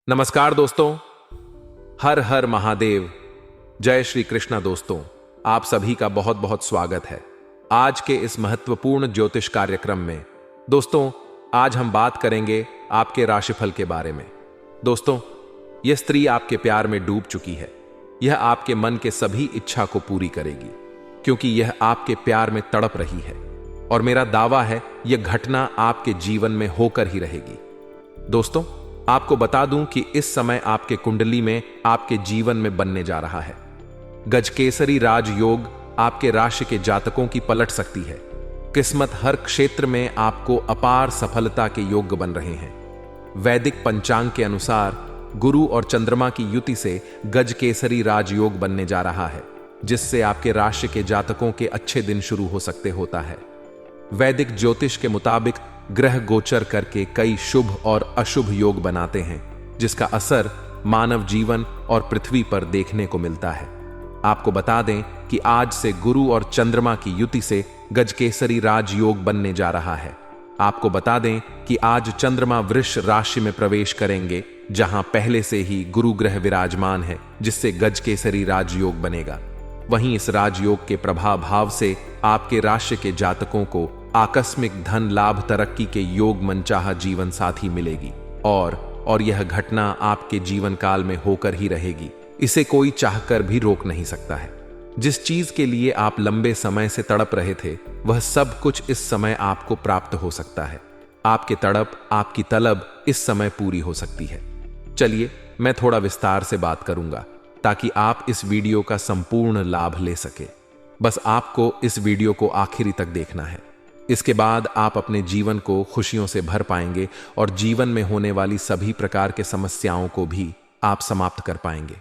नमस्कार दोस्तों, हर हर महादेव, जय श्री कृष्णा। दोस्तों, आप सभी का बहुत बहुत स्वागत है आज के इस महत्वपूर्ण ज्योतिष कार्यक्रम में। दोस्तों, आज हम बात करेंगे आपके राशिफल के बारे में। दोस्तों, यह स्त्री आपके प्यार में डूब चुकी है। यह आपके मन के सभी इच्छा को पूरी करेगी, क्योंकि यह आपके प्यार में तड़प रही है और मेरा दावा है यह घटना आपके जीवन में होकर ही रहेगी। दोस्तों, आपको बता दूं कि इस समय आपके कुंडली में आपके जीवन में बनने जा रहा है गजकेसरी राजयोग। आपके राशि के जातकों की पलट सकती है। किस्मत हर क्षेत्र में आपको अपार सफलता के योग्य बन रहे हैं। वैदिक पंचांग के अनुसार गुरु और चंद्रमा की युति से गजकेसरी राजयोग बनने जा रहा है, जिससे आपके राशि के जातकों के अच्छे दिन शुरू हो सकते होता है। वैदिक ज्योतिष के मुताबिक ग्रह गोचर करके कई शुभ और अशुभ योग बनाते हैं, जिसका असर मानव जीवन और पृथ्वी पर देखने को मिलता है। आपको बता दें कि आज से गुरु और चंद्रमा की युति से गजकेसरी राजयोग बनने जा रहा है। आपको बता दें कि आज चंद्रमा वृष राशि में प्रवेश करेंगे, जहां पहले से ही गुरु ग्रह विराजमान है, जिससे गजकेसरी राजयोग बनेगा। वहीं इस राजयोग के प्रभाव भाव से आपके राशि के जातकों को आकस्मिक धन लाभ तरक्की के योग मनचाहा जीवन साथी मिलेगी और यह घटना आपके जीवन काल में होकर ही रहेगी। इसे कोई चाहकर भी रोक नहीं सकता है। जिस चीज के लिए आप लंबे समय से तड़प रहे थे, वह सब कुछ इस समय आपको प्राप्त हो सकता है। आपके तड़प, आपकी तलब इस समय पूरी हो सकती है। चलिए, मैं थोड़ा विस्तार से बात करूंगा ताकि आप इस वीडियो का संपूर्ण लाभ ले सके। बस आपको इस वीडियो को आखिरी तक देखना है। इसके बाद आप अपने जीवन को खुशियों से भर पाएंगे और जीवन में होने वाली सभी प्रकार के समस्याओं को भी आप समाप्त कर पाएंगे।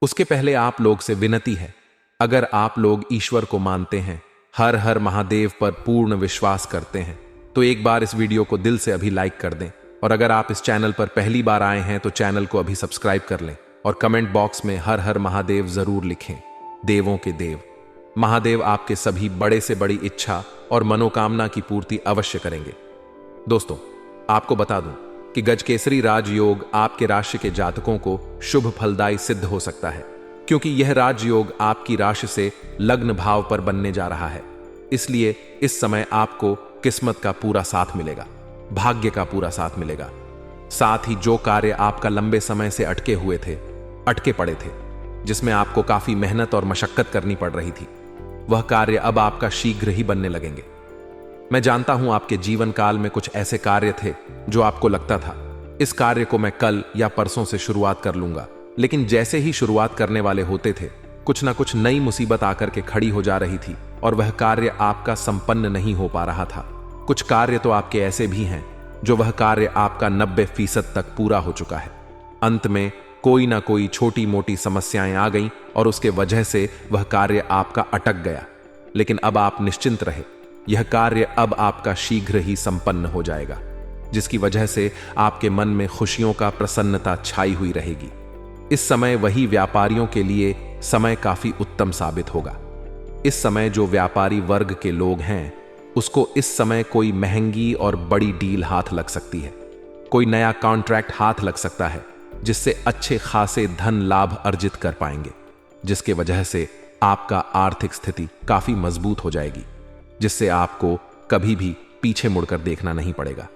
उसके पहले आप लोग से विनती है, अगर आप लोग ईश्वर को मानते हैं, हर हर महादेव पर पूर्ण विश्वास करते हैं, तो एक बार इस वीडियो को दिल से अभी लाइक कर दें। और अगर आप इस चैनल पर पहली बार आए हैं तो चैनल को अभी सब्सक्राइब कर लें और कमेंट बॉक्स में हर हर महादेव जरूर लिखें। देवों के देव महादेव आपके सभी बड़े से बड़ी इच्छा और मनोकामना की पूर्ति अवश्य करेंगे। दोस्तों, आपको बता दूं कि गजकेसरी राजयोग आपके राशि के जातकों को शुभ फलदायी सिद्ध हो सकता है, क्योंकि यह राजयोग आपकी राशि से लग्न भाव पर बनने जा रहा है। इसलिए इस समय आपको किस्मत का पूरा साथ मिलेगा, भाग्य का पूरा साथ मिलेगा। साथ ही जो कार्य आपका लंबे समय से अटके पड़े थे, जिसमें आपको काफी मेहनत और मशक्कत करनी पड़ रही थी, वह कार्य अब आपका शीघ्र ही बनने लगेंगे। मैं जानता हूं आपके जीवन काल में कुछ ऐसे कार्य थे जो आपको लगता था इस कार्य को मैं कल या परसों से शुरुआत कर लूंगा, लेकिन जैसे ही शुरुआत करने वाले होते थे, कुछ ना कुछ नई मुसीबत आकर के खड़ी हो जा रही थी और वह कार्य आपका संपन्न नहीं हो पा रहा था। कुछ कार्य तो आपके ऐसे भी हैं जो वह कार्य आपका 90% तक पूरा हो चुका है। अंत में कोई ना कोई छोटी मोटी समस्याएं आ गईं और उसके वजह से वह कार्य आपका अटक गया। लेकिन अब आप निश्चिंत रहे, यह कार्य अब आपका शीघ्र ही संपन्न हो जाएगा, जिसकी वजह से आपके मन में खुशियों का प्रसन्नता छाई हुई रहेगी। इस समय वही व्यापारियों के लिए समय काफी उत्तम साबित होगा। इस समय जो व्यापारी वर्ग के लोग हैं, उसको इस समय कोई महंगी और बड़ी डील हाथ लग सकती है। कोई नया कॉन्ट्रैक्ट हाथ लग सकता है, जिससे अच्छे खासे धन लाभ अर्जित कर पाएंगे, जिसके वजह से आपका आर्थिक स्थिति काफी मजबूत हो जाएगी, जिससे आपको कभी भी पीछे मुड़कर देखना नहीं पड़ेगा।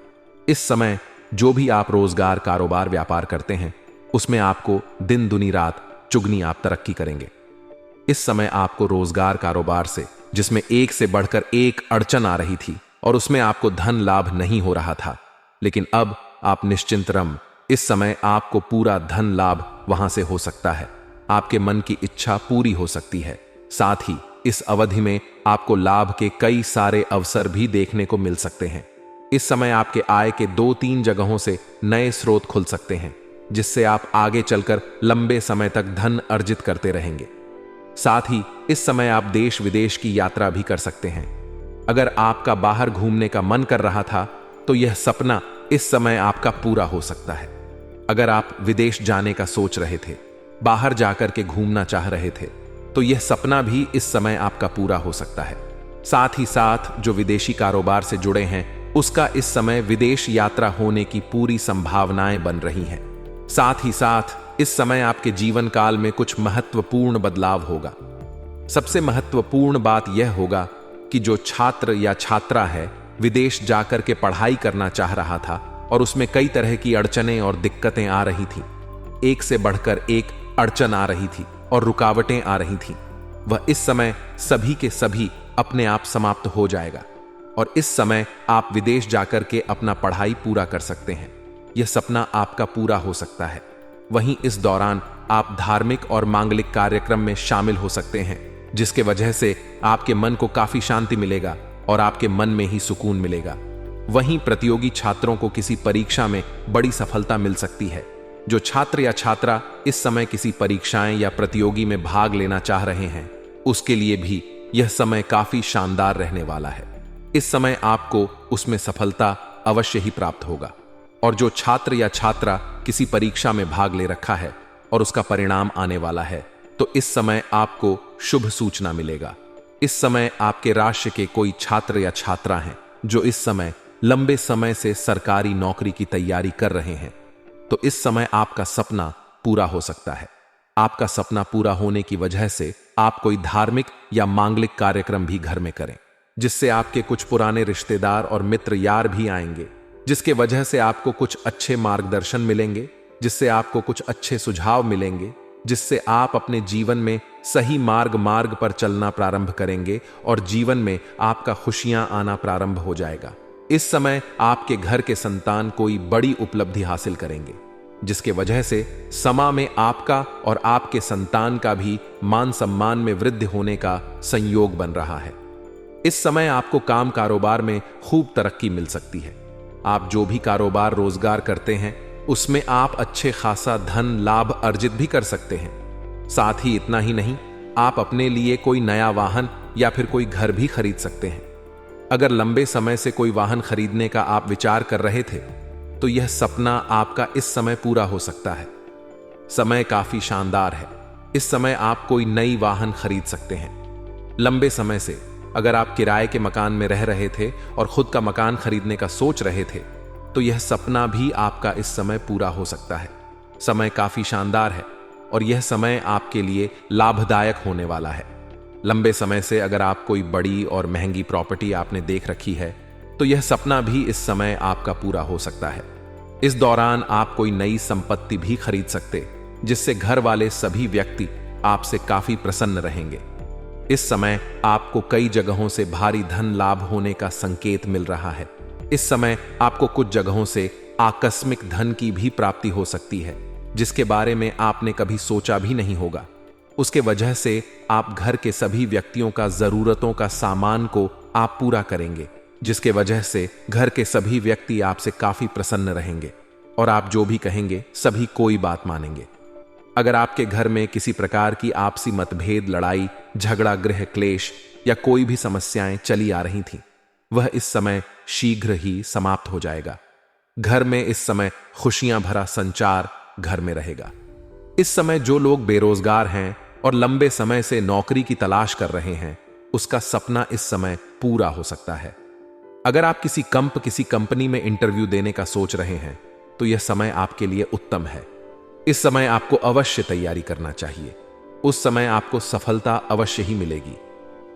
इस समय जो भी आप रोजगार, कारोबार, व्यापार करते हैं, उसमें आपको दिन दुनी रात चुगनी आप तरक्की करेंगे। इस समय आपको रोजगार, कारोबार से जिसमें एक से बढ़कर एक अड़चन आ रही थी और उसमें आपको धन लाभ नहीं हो रहा था, लेकिन अब आप निश्चिंत रम, इस समय आपको पूरा धन लाभ वहां से हो सकता है। आपके मन की इच्छा पूरी हो सकती है। साथ ही इस अवधि में आपको लाभ के कई सारे अवसर भी देखने को मिल सकते हैं। इस समय आपके आय के 2-3 जगहों से नए स्रोत खुल सकते हैं, जिससे आप आगे चलकर लंबे समय तक धन अर्जित करते रहेंगे। साथ ही इस समय आप देश विदेश की यात्रा भी कर सकते हैं। अगर आपका बाहर घूमने का मन कर रहा था, तो यह सपना इस समय आपका पूरा हो सकता है। अगर आप विदेश जाने का सोच रहे थे, बाहर जाकर के घूमना चाह रहे थे, तो यह सपना भी इस समय आपका पूरा हो सकता है। साथ ही साथ जो विदेशी कारोबार से जुड़े हैं, उसका इस समय विदेश यात्रा होने की पूरी संभावनाएं बन रही हैं। साथ ही साथ इस समय आपके जीवन काल में कुछ महत्वपूर्ण बदलाव होगा। सबसे महत्वपूर्ण बात यह होगा कि जो छात्र या छात्रा है विदेश जाकर के पढ़ाई करना चाह रहा था और उसमें कई तरह की अड़चनें और दिक्कतें आ रही थी, एक से बढ़कर एक अड़चन आ रही थी और रुकावटें आ रही थी, वह इस समय सभी के सभी अपने आप समाप्त हो जाएगा और इस समय आप विदेश जाकर के अपना पढ़ाई पूरा कर सकते हैं। यह सपना आपका पूरा हो सकता है। वहीं इस दौरान आप धार्मिक और मांगलिक कार्यक्रम में शामिल हो सकते हैं, जिसके वजह से आपके मन को काफी शांति मिलेगा और आपके मन में ही सुकून मिलेगा। वहीं प्रतियोगी छात्रों को किसी परीक्षा में बड़ी सफलता मिल सकती है। जो छात्र या छात्रा इस समय किसी परीक्षाएं या प्रतियोगी में भाग लेना चाह रहे हैं, उसके लिए भी यह समय काफी शानदार रहने वाला है। इस समय आपको उसमें सफलता अवश्य ही प्राप्त होगा। और जो छात्र या छात्रा किसी परीक्षा में भाग ले रखा है और उसका परिणाम आने वाला है, तो इस समय आपको शुभ सूचना मिलेगा। इस समय आपके राशि के कोई छात्र या छात्रा हैं जो इस समय लंबे समय से सरकारी नौकरी की तैयारी कर रहे हैं, तो इस समय आपका सपना पूरा हो सकता है। आपका सपना पूरा होने की वजह से आप कोई धार्मिक या मांगलिक कार्यक्रम भी घर में करें, जिससे आपके कुछ पुराने रिश्तेदार और मित्र यार भी आएंगे, जिसके वजह से आपको कुछ अच्छे मार्गदर्शन मिलेंगे, जिससे आपको कुछ अच्छे सुझाव मिलेंगे, जिससे आप अपने जीवन में सही मार्ग पर चलना प्रारंभ करेंगे और जीवन में आपका खुशियां आना प्रारंभ हो जाएगा। इस समय आपके घर के संतान कोई बड़ी उपलब्धि हासिल करेंगे, जिसके वजह से समा में आपका और आपके संतान का भी मान सम्मान में वृद्धि होने का संयोग बन रहा है। इस समय आपको काम कारोबार में खूब तरक्की मिल सकती है। आप जो भी कारोबार रोजगार करते हैं उसमें आप अच्छे खासा धन लाभ अर्जित भी कर सकते हैं। साथ ही इतना ही नहीं, आप अपने लिए कोई नया वाहन या फिर कोई घर भी खरीद सकते हैं। अगर लंबे समय से कोई वाहन खरीदने का आप विचार कर रहे थे, तो यह सपना आपका इस समय पूरा हो सकता है। समय काफी शानदार है। इस समय आप कोई नई वाहन खरीद सकते हैं। लंबे समय से अगर आप किराए के मकान में रह रहे थे और खुद का मकान खरीदने का सोच रहे थे, तो यह सपना भी आपका इस समय पूरा हो सकता है। समय काफी शानदार है और यह समय आपके लिए लाभदायक होने वाला है। लंबे समय से अगर आप कोई बड़ी और महंगी प्रॉपर्टी आपने देख रखी है, तो यह सपना भी इस समय आपका पूरा हो सकता है। इस दौरान आप कोई नई संपत्ति भी खरीद सकते, जिससे घर वाले सभी व्यक्ति आपसे काफी प्रसन्न रहेंगे। इस समय आपको कई जगहों से भारी धन लाभ होने का संकेत मिल रहा है। इस समय आपको कुछ जगहों से आकस्मिक धन की भी प्राप्ति हो सकती है, जिसके बारे में आपने कभी सोचा भी नहीं होगा। उसके वजह से आप घर के सभी व्यक्तियों का जरूरतों का सामान को आप पूरा करेंगे, जिसके वजह से घर के सभी व्यक्ति आपसे काफी प्रसन्न रहेंगे और आप जो भी कहेंगे सभी कोई बात मानेंगे। अगर आपके घर में किसी प्रकार की आपसी मतभेद, लड़ाई झगड़ा, गृह क्लेश या कोई भी समस्याएं चली आ रही थीं, वह इस समय शीघ्र ही समाप्त हो जाएगा। घर में इस समय खुशियां भरा संचार घर में रहेगा। इस समय जो लोग बेरोजगार हैं और लंबे समय से नौकरी की तलाश कर रहे हैं, उसका सपना इस समय पूरा हो सकता है। अगर आप किसी कंपनी में इंटरव्यू देने का सोच रहे हैं, तो यह समय आपके लिए उत्तम है। इस समय आपको अवश्य तैयारी करना चाहिए। उस समय आपको सफलता अवश्य ही मिलेगी।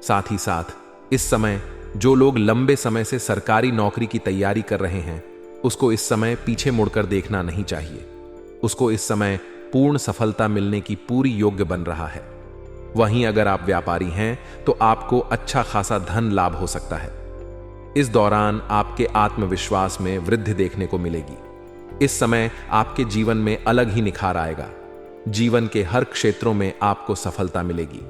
साथ ही साथ इस समय जो लोग लंबे समय से सरकारी नौकरी की तैयारी कर रहे हैं, उसको इस समय पीछे मुड़कर देखना नहीं चाहिए। उसको इस समय पूर्ण सफलता मिलने की पूरी योग्य बन रहा है। वहीं अगर आप व्यापारी हैं, तो आपको अच्छा खासा धन लाभ हो सकता है। इस दौरान आपके आत्मविश्वास में वृद्धि देखने को मिलेगी। इस समय आपके जीवन में अलग ही निखार आएगा। जीवन के हर क्षेत्रों में आपको सफलता मिलेगी।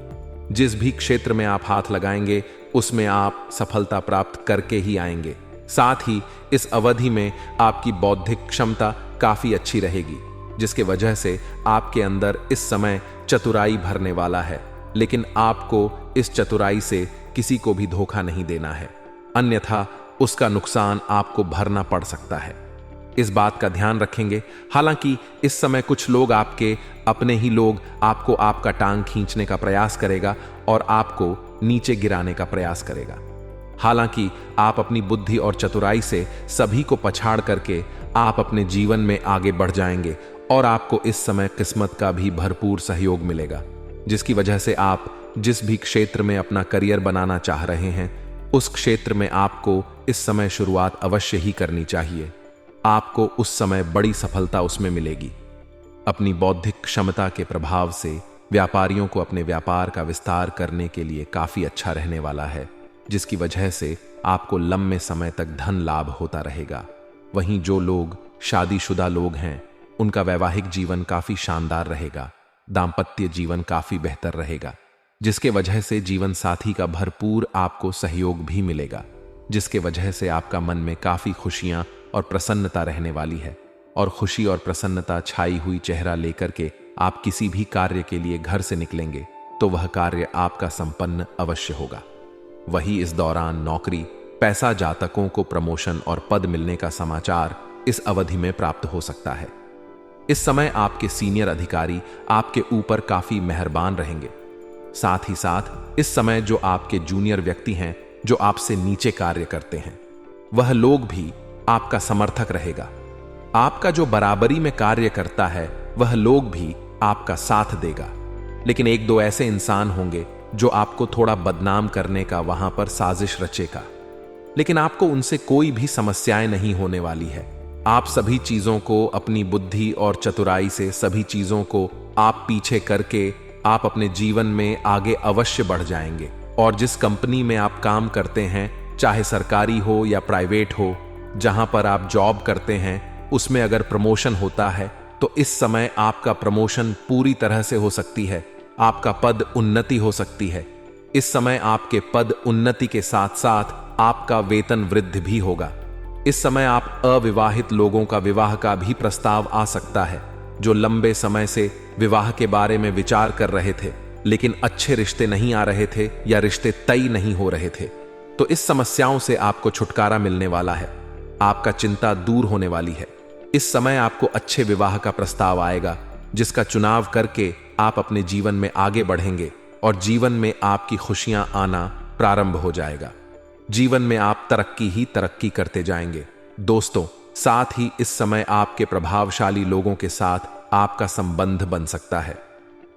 जिस भी क्षेत्र में आप हाथ लगाएंगे, उसमें आप सफलता प्राप्त करके ही आएंगे। साथ ही इस अवधि में आपकी बौद्धिक क्षमता काफी अच्छी रहेगी, जिसके वजह से आपके अंदर इस समय चतुराई भरने वाला है। लेकिन आपको इस चतुराई से किसी को भी धोखा नहीं देना है, अन्यथा उसका नुकसान आपको भरना पड़ सकता है। इस बात का ध्यान रखेंगे। हालांकि इस समय कुछ लोग, आपके अपने ही लोग, आपको आपका टांग खींचने का प्रयास करेगा और आपको नीचे गिराने का प्रयास करेगा। हालांकि आप अपनी बुद्धि और चतुराई से सभी को पछाड़ करके आप अपने जीवन में आगे बढ़ जाएंगे और आपको इस समय किस्मत का भी भरपूर सहयोग मिलेगा, जिसकी वजह से आप जिस भी क्षेत्र में अपना करियर बनाना चाह रहे हैं उस क्षेत्र में आपको इस समय शुरुआत अवश्य ही करनी चाहिए। आपको उस समय बड़ी सफलता उसमें मिलेगी। अपनी बौद्धिक क्षमता के प्रभाव से व्यापारियों को अपने व्यापार का विस्तार करने के लिए काफी अच्छा रहने वाला है, जिसकी वजह से आपको लंबे समय तक धन लाभ होता रहेगा। वहीं जो लोग शादीशुदा लोग हैं उनका वैवाहिक जीवन काफी शानदार रहेगा। दाम्पत्य जीवन काफी बेहतर रहेगा, जिसके वजह से जीवन साथी का भरपूर आपको सहयोग भी मिलेगा, जिसके वजह से आपका मन में काफी खुशियां और प्रसन्नता रहने वाली है। और खुशी और प्रसन्नता छाई हुई चेहरा लेकर के आप किसी भी कार्य के लिए घर से निकलेंगे तो वह कार्य आपका संपन्न अवश्य होगा। वही इस दौरान नौकरी, पैसा, जातकों को प्रमोशन और पद मिलने का समाचार इस अवधि में प्राप्त हो सकता है। इस समय आपके सीनियर अधिकारी आपके ऊपर काफी मेहरबान रहेंगे। साथ ही साथ इस समय जो आपके जूनियर व्यक्ति हैं, जो आपसे नीचे कार्य करते हैं, वह लोग भी आपका समर्थक रहेगा। आपका जो बराबरी में कार्य करता है वह लोग भी आपका साथ देगा। लेकिन एक दो ऐसे इंसान होंगे जो आपको थोड़ा बदनाम करने का वहां पर साजिश रचेगा, लेकिन आपको उनसे कोई भी समस्याएं नहीं होने वाली है। आप सभी चीजों को अपनी बुद्धि और चतुराई से सभी चीजों को आप पीछे करके आप अपने जीवन में आगे अवश्य बढ़ जाएंगे। और जिस कंपनी में आप काम करते हैं, चाहे सरकारी हो या प्राइवेट हो, जहां पर आप जॉब करते हैं उसमें अगर प्रमोशन होता है तो इस समय आपका प्रमोशन पूरी तरह से हो सकती है। आपका पद उन्नति हो सकती है। इस समय आपके पद उन्नति के साथ साथ आपका वेतन वृद्धि भी होगा। इस समय आप अविवाहित लोगों का विवाह का भी प्रस्ताव आ सकता है, जो लंबे समय से विवाह के बारे में विचार कर रहे थे लेकिन अच्छे रिश्ते नहीं आ रहे थे या रिश्ते तय नहीं हो रहे थे। तो इस समस्याओं से आपको छुटकारा मिलने वाला है। आपका चिंता दूर होने वाली है। इस समय आपको अच्छे विवाह का प्रस्ताव आएगा, जिसका चुनाव करके आप अपने जीवन में आगे बढ़ेंगे और जीवन में आपकी खुशियां आना प्रारंभ हो जाएगा। जीवन में आप तरक्की ही तरक्की करते जाएंगे। दोस्तों, साथ ही इस समय आपके प्रभावशाली लोगों के साथ आपका संबंध बन सकता है।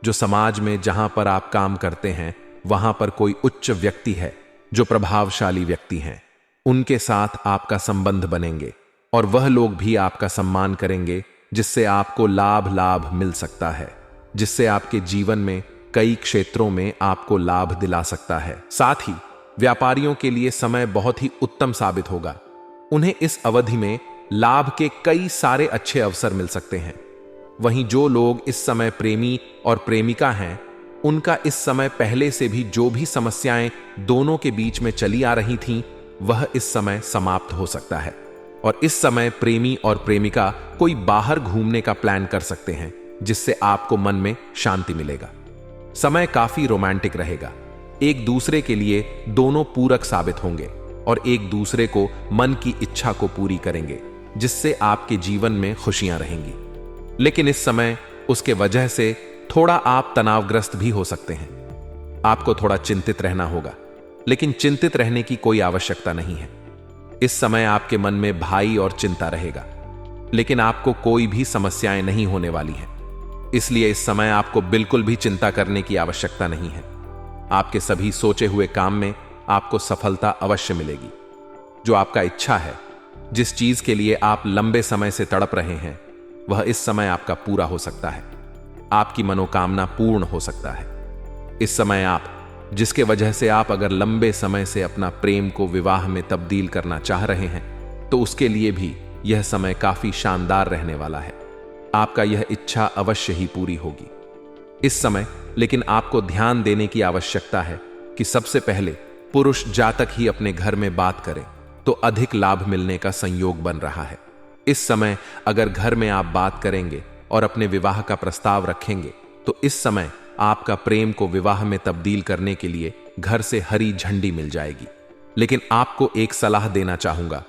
जो समाज में जहां पर आप काम करते हैं वहां पर कोई उच्च व्यक्ति है, जो प्रभावशाली व्यक्ति हैं, उनके साथ आपका संबंध बनेंगे और वह लोग भी आपका सम्मान करेंगे, जिससे आपको लाभ मिल सकता है, जिससे आपके जीवन में कई क्षेत्रों में आपको लाभ दिला सकता है। साथ ही व्यापारियों के लिए समय बहुत ही उत्तम साबित होगा। उन्हें इस अवधि में लाभ के कई सारे अच्छे अवसर मिल सकते हैं। वहीं जो लोग इस समय प्रेमी और प्रेमिका हैं, उनका इस समय पहले से भी जो भी समस्याएं दोनों के बीच में चली आ रही थीं, वह इस समय समाप्त हो सकता है। और इस समय प्रेमी और प्रेमिका कोई बाहर घूमने का प्लान कर सकते हैं, जिससे आपको मन में शांति मिलेगा। समय काफी रोमांटिक रहेगा। एक दूसरे के लिए दोनों पूरक साबित होंगे और एक दूसरे को मन की इच्छा को पूरी करेंगे, जिससे आपके जीवन में खुशियां रहेंगी। लेकिन इस समय उसके वजह से थोड़ा आप तनावग्रस्त भी हो सकते हैं। आपको थोड़ा चिंतित रहना होगा, लेकिन चिंतित रहने की कोई आवश्यकता नहीं है। इस समय आपके मन में भय और चिंता रहेगा, लेकिन आपको कोई भी समस्याएं नहीं होने वाली हैं। इसलिए इस समय आपको बिल्कुल भी चिंता करने की आवश्यकता नहीं है। आपके सभी सोचे हुए काम में आपको सफलता अवश्य मिलेगी। जो आपका इच्छा है, जिस चीज के लिए आप लंबे समय से तड़प रहे हैं, वह इस समय आपका पूरा हो सकता है। आपकी मनोकामना पूर्ण हो सकता है। इस समय आप जिसके वजह से आप अगर लंबे समय से अपना प्रेम को विवाह में तब्दील करना चाह रहे हैं, तो उसके लिए भी यह समय काफी शानदार रहने वाला है। आपका यह इच्छा अवश्य ही पूरी होगी। इस समय लेकिन आपको ध्यान देने की आवश्यकता है कि सबसे पहले पुरुष जातक ही अपने घर में बात करें तो अधिक लाभ मिलने का संयोग बन रहा है। इस समय अगर घर में आप बात करेंगे और अपने विवाह का प्रस्ताव रखेंगे, तो इस समय आपका प्रेम को विवाह में तब्दील करने के लिए घर से हरी झंडी मिल जाएगी। लेकिन आपको एक सलाह देना चाहूंगा।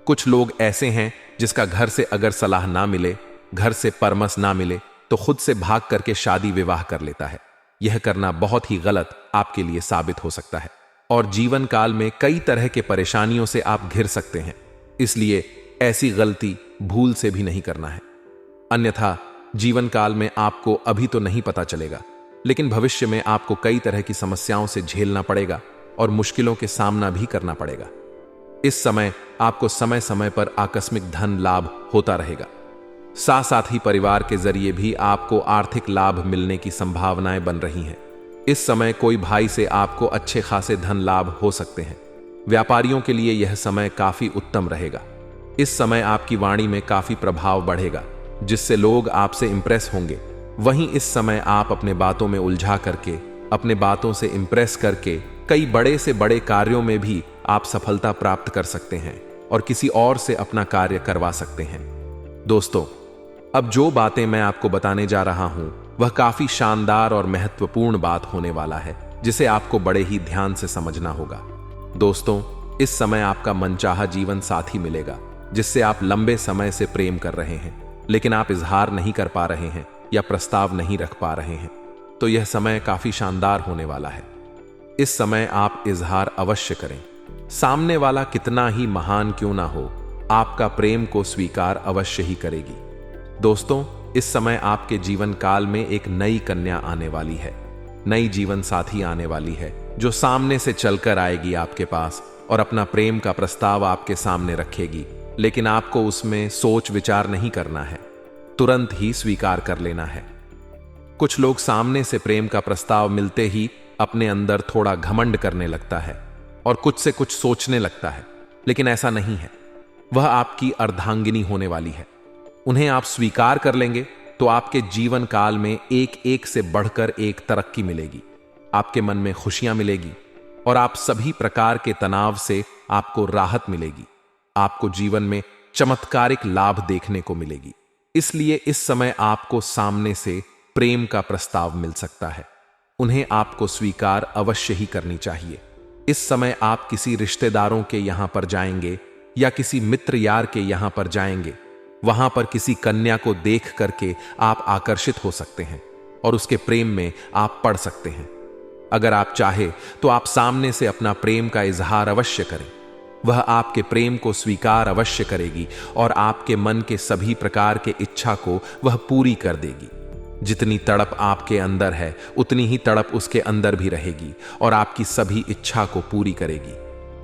कुछ लोग ऐसे हैं जिसका घर से अगर सलाह ना मिले, घर से परामर्श ना मिले, तो खुद से भाग करके शादी विवाह कर लेता है। यह करना बहुत ही गलत आपके लिए साबित हो सकता है और जीवन काल में कई तरह के परेशानियों से आप घिर सकते हैं। इसलिए ऐसी गलती भूल से भी नहीं करना है, अन्यथा जीवन काल में आपको अभी तो नहीं पता चलेगा, लेकिन भविष्य में आपको कई तरह की समस्याओं से झेलना पड़ेगा और मुश्किलों के सामना भी करना पड़ेगा। इस समय आपको समय समय पर आकस्मिक धन लाभ होता रहेगा। साथ साथ ही परिवार के जरिए भी आपको आर्थिक लाभ मिलने की संभावनाएं बन रही हैं। इस समय कोई भाई से आपको अच्छे खासे धन लाभ हो सकते हैं। व्यापारियों के लिए यह समय काफी उत्तम रहेगा। इस समय आपकी वाणी में काफी प्रभाव बढ़ेगा, जिससे लोग आपसे इंप्रेस होंगे। वहीं इस समय आप अपने बातों में उलझा करके, अपने बातों से इंप्रेस करके कई बड़े से बड़े कार्यों में भी आप सफलता प्राप्त कर सकते हैं और किसी और से अपना कार्य करवा सकते हैं। दोस्तों, अब जो बातें मैं आपको बताने जा रहा हूं वह काफी शानदार और महत्वपूर्ण बात होने वाला है, जिसे आपको बड़े ही ध्यान से समझना होगा। दोस्तों, इस समय आपका मनचाहा जीवन साथी मिलेगा, जिससे आप लंबे समय से प्रेम कर रहे हैं, लेकिन आप इजहार नहीं कर पा रहे हैं या प्रस्ताव नहीं रख पा रहे हैं। तो यह समय काफी शानदार होने वाला है। इस समय आप इजहार अवश्य करें। सामने वाला कितना ही महान क्यों ना हो, आपका प्रेम को स्वीकार अवश्य ही करेगी। दोस्तों, इस समय आपके जीवन काल में एक नई कन्या आने वाली है, नई जीवन साथी आने वाली है, जो सामने से चलकर आएगी आपके पास और अपना प्रेम का प्रस्ताव आपके सामने रखेगी। लेकिन आपको उसमें सोच विचार नहीं करना है, तुरंत ही स्वीकार कर लेना है। कुछ लोग सामने से प्रेम का प्रस्ताव मिलते ही अपने अंदर थोड़ा घमंड करने लगता है और कुछ से कुछ सोचने लगता है, लेकिन ऐसा नहीं है। वह आपकी अर्धांगिनी होने वाली है। उन्हें आप स्वीकार कर लेंगे तो आपके जीवन काल में एक एक से बढ़कर एक तरक्की मिलेगी। आपके मन में खुशियां मिलेगी और आप सभी प्रकार के तनाव से आपको राहत मिलेगी। आपको जीवन में चमत्कारिक लाभ देखने को मिलेगी। इसलिए इस समय आपको सामने से प्रेम का प्रस्ताव मिल सकता है। उन्हें आपको स्वीकार अवश्य ही करनी चाहिए। इस समय आप किसी रिश्तेदारों के यहां पर जाएंगे या किसी मित्र यार के यहां पर जाएंगे। वहां पर किसी कन्या को देख करके आप आकर्षित हो सकते हैं और उसके प्रेम में आप पड़ सकते हैं। अगर आप चाहे तो आप सामने से अपना प्रेम का इजहार अवश्य करें। वह आपके प्रेम को स्वीकार अवश्य करेगी और आपके मन के सभी प्रकार के इच्छा को वह पूरी कर देगी। जितनी तड़प आपके अंदर है, उतनी ही तड़प उसके अंदर भी रहेगी और आपकी सभी इच्छा को पूरी करेगी।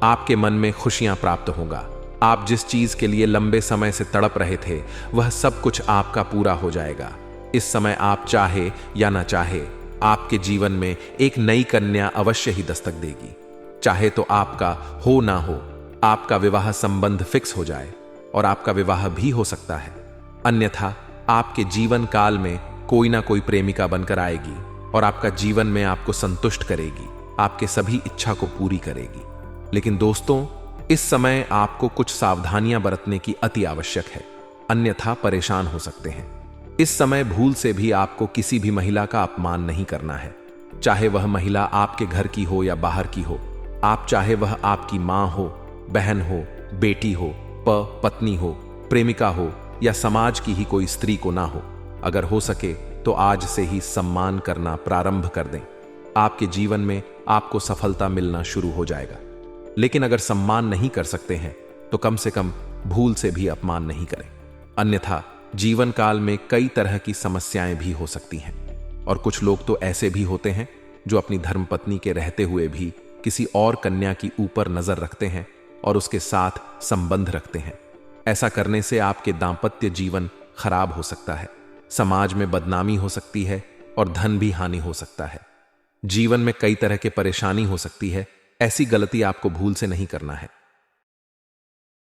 आपके मन में खुशियां प्राप्त होगा। आप जिस चीज के लिए लंबे समय से तड़प रहे थे, वह सब कुछ आपका पूरा हो जाएगा। इस समय आप चाहे या ना चाहे, आपके जीवन में एक नई कन्या अवश्य ही दस्तक देगी। चाहे तो आपका हो ना हो, आपका विवाह संबंध फिक्स हो जाए और आपका विवाह भी हो सकता है। अन्यथा आपके जीवन काल में कोई ना कोई प्रेमिका बनकर आएगी और आपका जीवन में आपको संतुष्ट करेगी, आपके सभी इच्छा को पूरी करेगी। लेकिन दोस्तों, इस समय आपको कुछ सावधानियां बरतने की अति आवश्यक है, अन्यथा परेशान हो सकते हैं। इस समय भूल से भी आपको किसी भी महिला का अपमान नहीं करना है, चाहे वह महिला आपके घर की हो या बाहर की हो। आप चाहे वह आपकी मां हो, बहन हो, बेटी हो, पत्नी हो, प्रेमिका हो या समाज की ही कोई स्त्री को ना हो। अगर हो सके तो आज से ही सम्मान करना प्रारंभ कर दें। आपके जीवन में आपको सफलता मिलना शुरू हो जाएगा। लेकिन अगर सम्मान नहीं कर सकते हैं तो कम से कम भूल से भी अपमान नहीं करें, अन्यथा जीवन काल में कई तरह की समस्याएं भी हो सकती हैं। और कुछ लोग तो ऐसे भी होते हैं जो अपनी धर्मपत्नी के रहते हुए भी किसी और कन्या की ऊपर नजर रखते हैं और उसके साथ संबंध रखते हैं। ऐसा करने से आपके दांपत्य जीवन खराब हो सकता है, समाज में बदनामी हो सकती है और धन भी हानि हो सकता है। जीवन में कई तरह की परेशानी हो सकती है। ऐसी गलती आपको भूल से नहीं करना है।